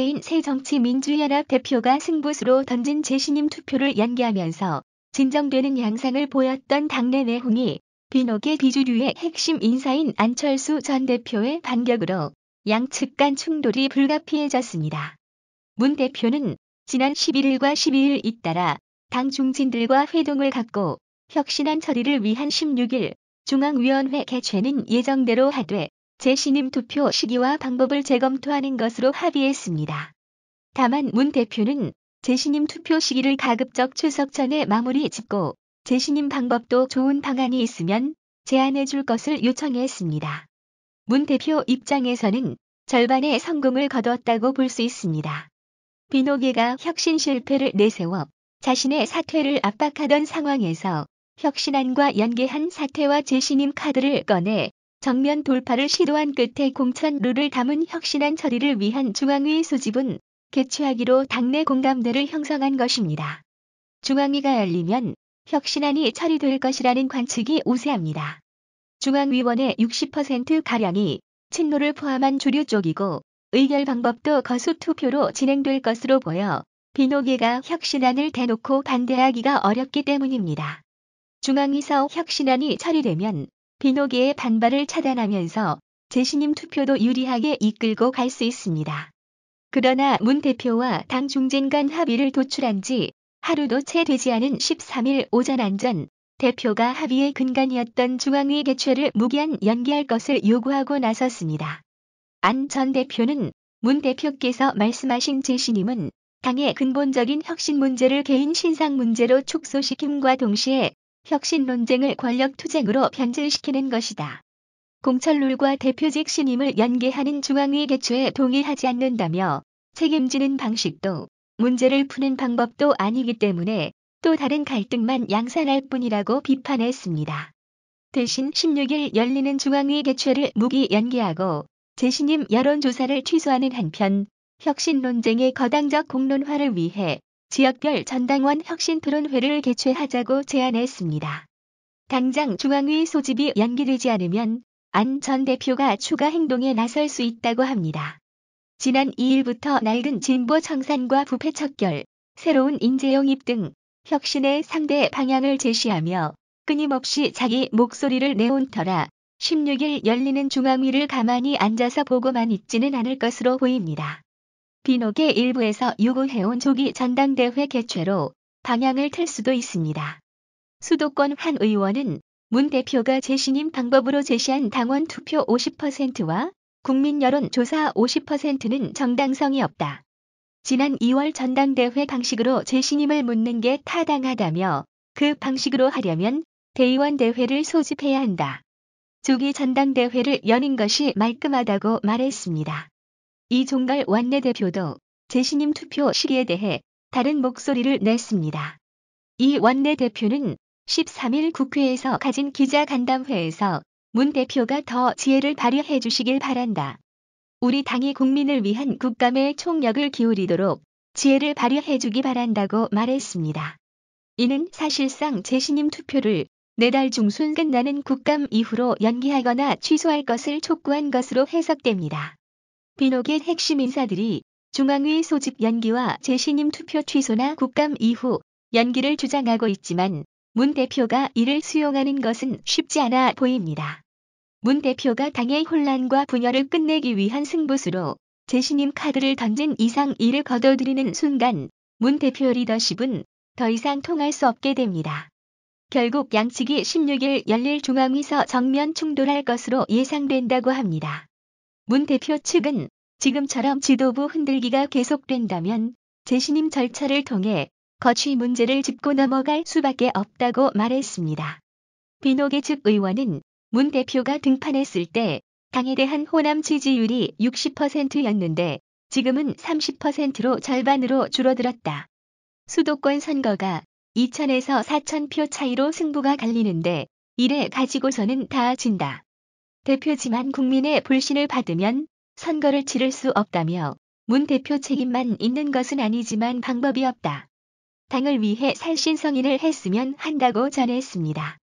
주체인 새정치민주연합 대표가 승부수로 던진 재신임 투표를 연기하면서 진정되는 양상을 보였던 당내 내홍이 비노계 비주류의 핵심 인사인 안철수 전 대표의 반격으로 양측 간 충돌이 불가피해졌습니다. 문 대표는 지난 11일과 12일 잇따라 당 중진들과 회동을 갖고 혁신안 처리를 위한 16일 중앙위원회 개최는 예정대로 하되 재신임 투표 시기와 방법을 재검토하는 것으로 합의했습니다. 다만 문 대표는 재신임 투표 시기를 가급적 추석 전에 마무리 짓고 재신임 방법도 좋은 방안이 있으면 제안해 줄 것을 요청했습니다. 문 대표 입장에서는 절반의 성공을 거뒀다고 볼 수 있습니다. 비노계가 혁신 실패를 내세워 자신의 사퇴를 압박하던 상황에서 혁신안과 연계한 사퇴와 재신임 카드를 꺼내 정면 돌파를 시도한 끝에 공천 룰을 담은 혁신안 처리를 위한 중앙위 소집은 개최하기로 당내 공감대를 형성한 것입니다. 중앙위가 열리면 혁신안이 처리될 것이라는 관측이 우세합니다. 중앙위원회 60%가량이 친노를 포함한 주류 쪽이고 의결 방법도 거수 투표로 진행될 것으로 보여 비노계가 혁신안을 대놓고 반대하기가 어렵기 때문입니다. 중앙위서 혁신안이 처리되면 비노계의 반발을 차단하면서 재신임 투표도 유리하게 이끌고 갈 수 있습니다. 그러나 문 대표와 당 중진 간 합의를 도출한 지 하루도 채 되지 않은 13일 오전 안전 대표가 합의의 근간이었던 중앙위 개최를 무기한 연기할 것을 요구하고 나섰습니다. 안 전 대표는 문 대표께서 말씀하신 재신임은 당의 근본적인 혁신 문제를 개인 신상 문제로 축소시킴과 동시에 혁신 논쟁을 권력 투쟁으로 변질시키는 것이다. 공천룰과 대표직 신임을 연계하는 중앙위 개최에 동의하지 않는다며 책임지는 방식도 문제를 푸는 방법도 아니기 때문에 또 다른 갈등만 양산할 뿐이라고 비판했습니다. 대신 16일 열리는 중앙위 개최를 무기 연기하고 재신임 여론조사를 취소하는 한편 혁신 논쟁의 거당적 공론화를 위해 지역별 전당원 혁신 토론회를 개최하자고 제안했습니다. 당장 중앙위 소집이 연기되지 않으면 안 전 대표가 추가 행동에 나설 수 있다고 합니다. 지난 2일부터 낡은 진보 청산과 부패 척결, 새로운 인재 영입 등 혁신의 상대 방향을 제시하며 끊임없이 자기 목소리를 내온 터라 16일 열리는 중앙위를 가만히 앉아서 보고만 있지는 않을 것으로 보입니다. 비노계 일부에서 요구해온 조기 전당대회 개최로 방향을 틀 수도 있습니다. 수도권 한 의원은 문 대표가 재신임 방법으로 제시한 당원 투표 50%와 국민 여론조사 50%는 정당성이 없다. 지난 2월 전당대회 방식으로 재신임을 묻는 게 타당하다며 그 방식으로 하려면 대의원 대회를 소집해야 한다. 조기 전당대회를 여는 것이 말끔하다고 말했습니다. 이종걸 원내대표도 재신임 투표 시기에 대해 다른 목소리를 냈습니다. 이 원내대표는 13일 국회에서 가진 기자간담회에서 문 대표가 더 지혜를 발휘해 주시길 바란다. 우리 당이 국민을 위한 국감에 총력을 기울이도록 지혜를 발휘해 주기 바란다고 말했습니다. 이는 사실상 재신임 투표를 내달 중순 끝나는 국감 이후로 연기하거나 취소할 것을 촉구한 것으로 해석됩니다. 비노계 핵심 인사들이 중앙위 소집 연기와 재신임 투표 취소나 국감 이후 연기를 주장하고 있지만 문 대표가 이를 수용하는 것은 쉽지 않아 보입니다. 문 대표가 당의 혼란과 분열을 끝내기 위한 승부수로 재신임 카드를 던진 이상 이를 거둬들이는 순간 문 대표 리더십은 더 이상 통할 수 없게 됩니다. 결국 양측이 16일 열릴 중앙위서 정면 충돌할 것으로 예상된다고 합니다. 문 대표 측은 지금처럼 지도부 흔들기가 계속된다면 재신임 절차를 통해 거취 문제를 짚고 넘어갈 수밖에 없다고 말했습니다. 비노계 측 의원은 문 대표가 등판했을 때 당에 대한 호남 지지율이 60%였는데 지금은 30%로 절반으로 줄어들었다. 수도권 선거가 2,000에서 4,000표 차이로 승부가 갈리는데 이래 가지고서는 다 진다. 대표지만 국민의 불신을 받으면 선거를 치를 수 없다며 문 대표 책임만 있는 것은 아니지만 방법이 없다. 당을 위해 살신성인을 했으면 한다고 전했습니다.